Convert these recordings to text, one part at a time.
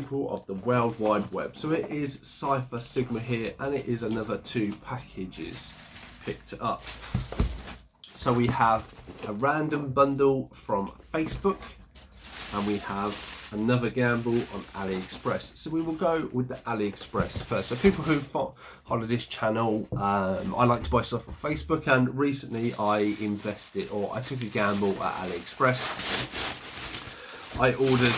people of the World Wide Web. So it is Cypher Sigma here, and it is another 2 packages picked up. So we have a random bundle from Facebook, and we have another gamble on AliExpress. So we will go with the AliExpress first. So people who follow this channel, I like to buy stuff on Facebook, and recently I took a gamble at AliExpress. I ordered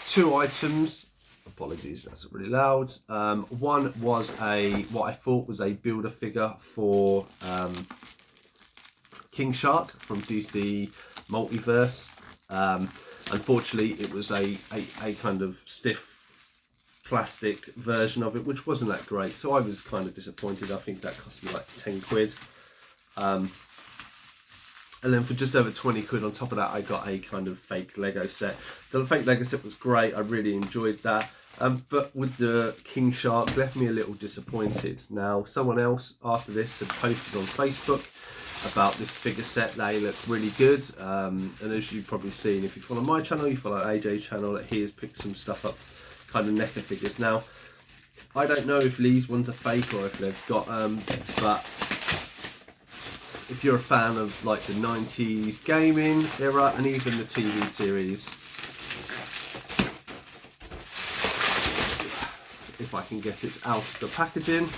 2 items. Apologies, that's really loud. One was what I thought was a builder figure for King Shark from DC Multiverse. Unfortunately, it was a kind of stiff plastic version of it, which wasn't that great. So I was kind of disappointed. I think that cost me like 10 quid. And then for just over 20 quid on top of that, I got a kind of fake Lego set. The fake Lego set was great. I really enjoyed that. But with the King Shark, left me a little disappointed. Now, someone else after this had posted on Facebook about this figure set. They look really good, and as you've probably seen, if you follow my channel, you follow AJ's channel, he has picked some stuff up, kind of NECA figures. Now, I don't know if these ones are fake or if they've got but if you're a fan of like the 90s gaming era and even the TV series, if I can get it out of the packaging.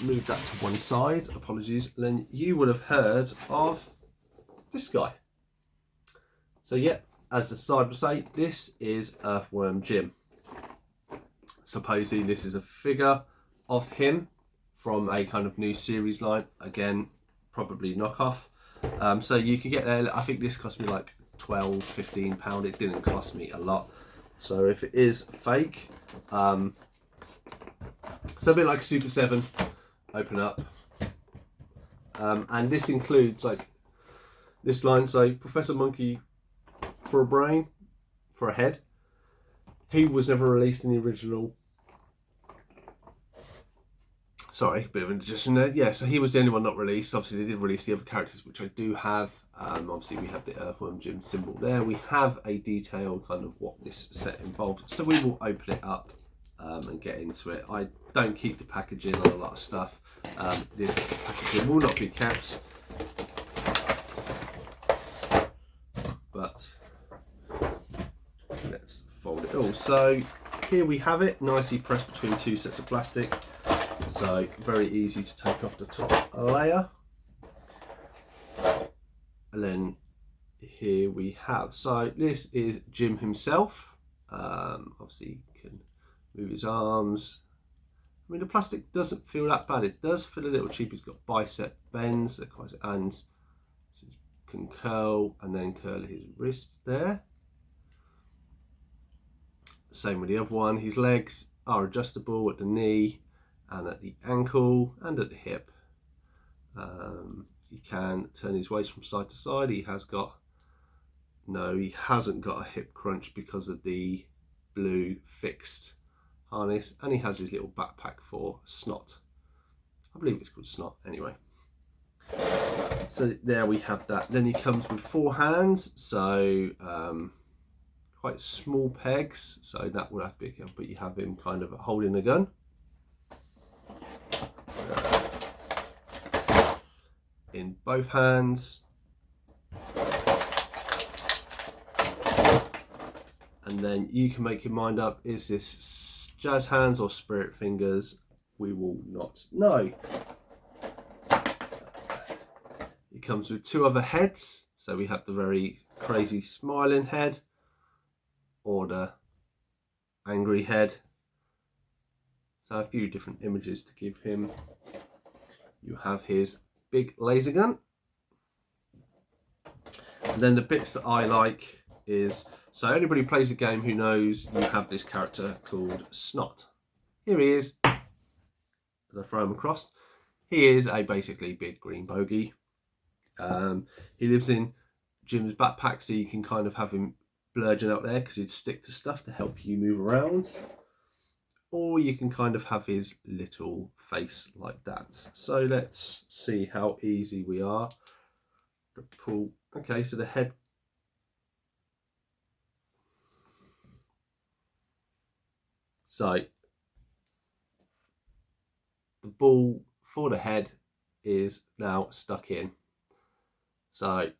Move that to one side, apologies, then you would have heard of this guy. So yeah, as the side would say, this is Earthworm Jim. Supposedly this is a figure of him from a kind of new series line, again probably knockoff. So you can get there. I think this cost me like £12–15. It didn't cost me a lot. So if it is fake, so a bit like Super 7, open up, and this includes like this line. So Professor Monkey for a brain, for a head. He was never released in the original. Sorry, bit of an addition there. Yeah, so he was the only one not released. Obviously they did release the other characters, which I do have. Obviously we have the Earthworm Jim symbol there. We have a detail kind of what this set involved. So we will open it up and get into it. I don't keep the packaging on a lot of stuff. This packaging will not be kept, but let's fold it all. So here we have it, nicely pressed between 2 sets of plastic. So very easy to take off the top layer. And then here we have, so this is Jim himself. Obviously you can move his arms. I mean, the plastic doesn't feel that bad. It does feel a little cheap. He's got bicep bends, and can curl and then curl his wrist there. Same with the other one. His legs are adjustable at the knee and at the ankle and at the hip. He can turn his waist from side to side. He hasn't got a hip crunch because of the blue fixed harness, and he has his little backpack for Snot. I believe it's called Snot anyway. So there we have that. Then he comes with 4 hands, so quite small pegs, so that will have to be, but you have him kind of holding a gun. In both hands. And then you can make your mind up, is this jazz hands or spirit fingers? We will not know. It comes with 2 other heads. So we have the very crazy smiling head or the angry head. So a few different images to give him. You have his big laser gun. And then the bits that I like is, so anybody who plays a game who knows you have this character called Snot. Here he is, as I throw him across. He is a basically big green bogey. He lives in Jim's backpack, so you can kind of have him blurging out there because he'd stick to stuff to help you move around. Or you can kind of have his little face like that. So let's see how easy we are pull. Okay, so the head. So the ball for the head is now stuck in. So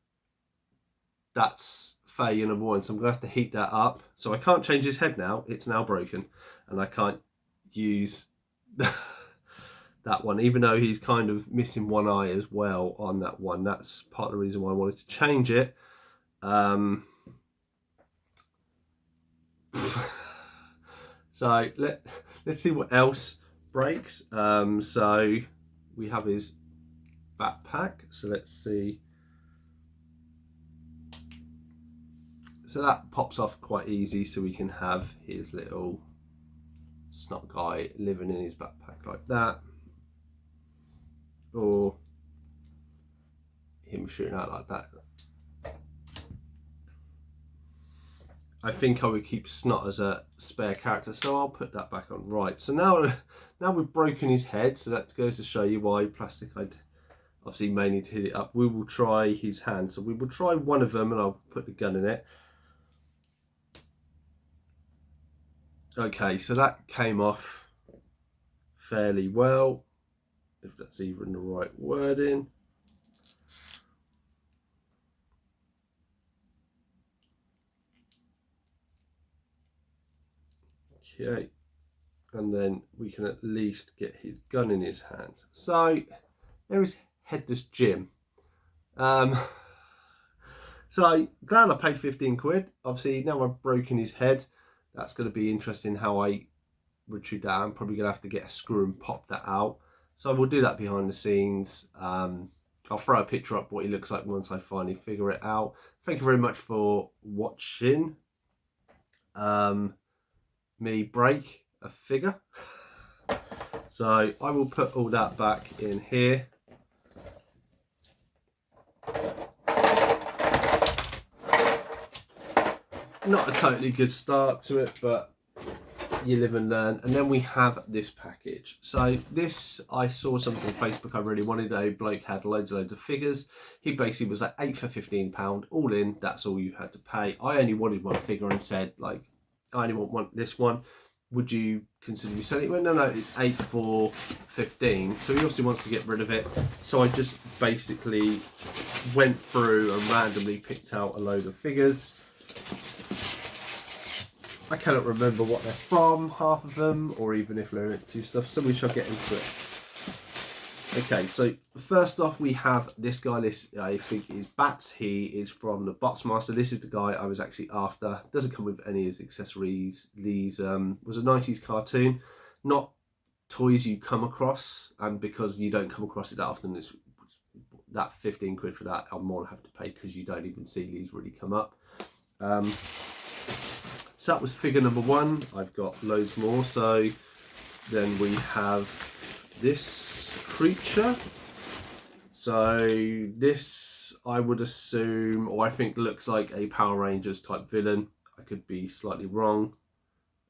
that's failure number one. So I'm going to have to heat that up. So I can't change his head now. It's now broken. And I can't use that one, even though he's kind of missing one eye as well on that one. That's part of the reason why I wanted to change it. So let's see what else breaks. So we have his backpack. So let's see. So that pops off quite easy, so we can have his little snot guy living in his backpack like that, or him shooting out like that. I think I would keep Snot as a spare character, so I'll put that back on. Right, so now we've broken his head, so that goes to show you why plastic, I'd obviously may need to hit it up. We will try his hand, so we will try one of them and I'll put the gun in it. Okay, so that came off fairly well, if that's even the right wording. Okay, and then we can at least get his gun in his hand. So there is Headless Jim. So glad I paid 15 quid. Obviously now I've broken his head. That's going to be interesting how I retrieve that. I'm probably going to have to get a screw and pop that out. So we'll do that behind the scenes. I'll throw a picture up what he looks like once I finally figure it out. Thank you very much for watching me break a figure. So I will put all that back in here. Not a totally good start to it, but you live and learn. And then we have this package. So this, I saw something on Facebook I really wanted. A bloke had loads of figures. He basically was like 8 for £15 all in. That's all you had to pay. I only wanted one figure and said, like, I only want this one. Would you consider me selling it? Well, no, it's 8 for 15. So he obviously wants to get rid of it. So I just basically went through and randomly picked out a load of figures. I cannot remember what they're from, half of them, or even if they're into stuff, so we shall get into it. Okay, so first off we have this guy. This I think is Bats. He is from the Botsmaster. This is the guy I was actually after. Doesn't come with any of his accessories. These was a 90s cartoon, not toys you come across, and because you don't come across it that often, it's that 15 quid for that I'm more than happy to pay, because you don't even see these really come up. So that was figure number one. I've got loads more. So then we have this creature. So this, I would assume, or I think looks like a Power Rangers type villain. I could be slightly wrong.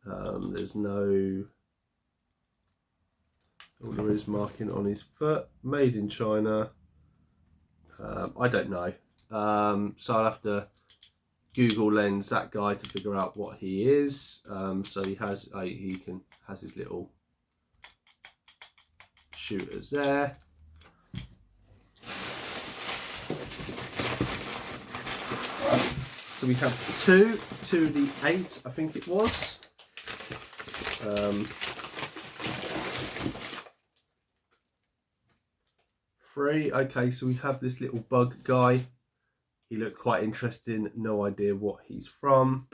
There's no, all there is marking on his foot, made in China. I don't know. So I'll have to Google Lens that guy to figure out what he is. So he has has his little shooters there. So we have two of the 8, I think it was. 3. Okay, so we have this little bug guy. He looked quite interesting. No idea what he's from.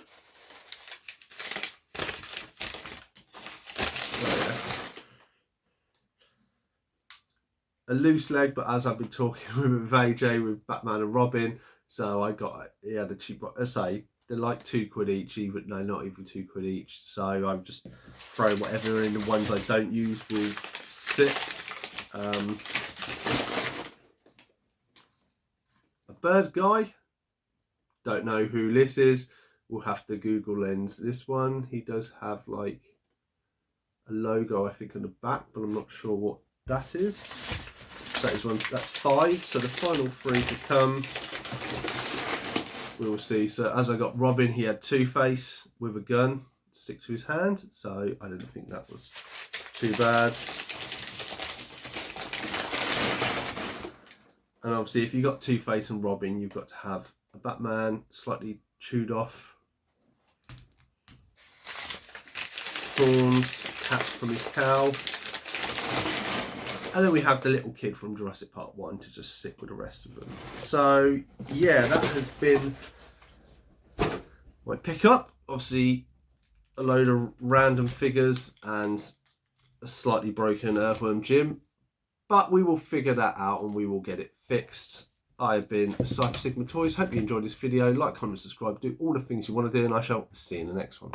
A loose leg, but as I've been talking with AJ with Batman and Robin, so I got, he had a cheap, I say they're like 2 quid each, even no, not even 2 quid each. So I'm just throwing whatever in. The ones I don't use will sit. A bird guy, don't know who this is. We'll have to Google Lens this one. He does have like a logo, I think, on the back, but I'm not sure what that is. That is one. That's 5. So the final 3 to come, we will see. So as I got Robin, he had Two-Face with a gun stick to his hand. So I didn't think that was too bad. And obviously, if you got Two-Face and Robin, you've got to have a Batman slightly chewed off, thorns, cats from his cowl. And then we have the little kid from Jurassic Park 1 to just sit with the rest of them. So, yeah, that has been my pickup. Obviously, a load of random figures and a slightly broken Earthworm Jim. But we will figure that out and we will get it fixed. I've been Cypher Sigma Toys. Hope you enjoyed this video. Like, comment, subscribe, do all the things you want to do, and I shall see you in the next one.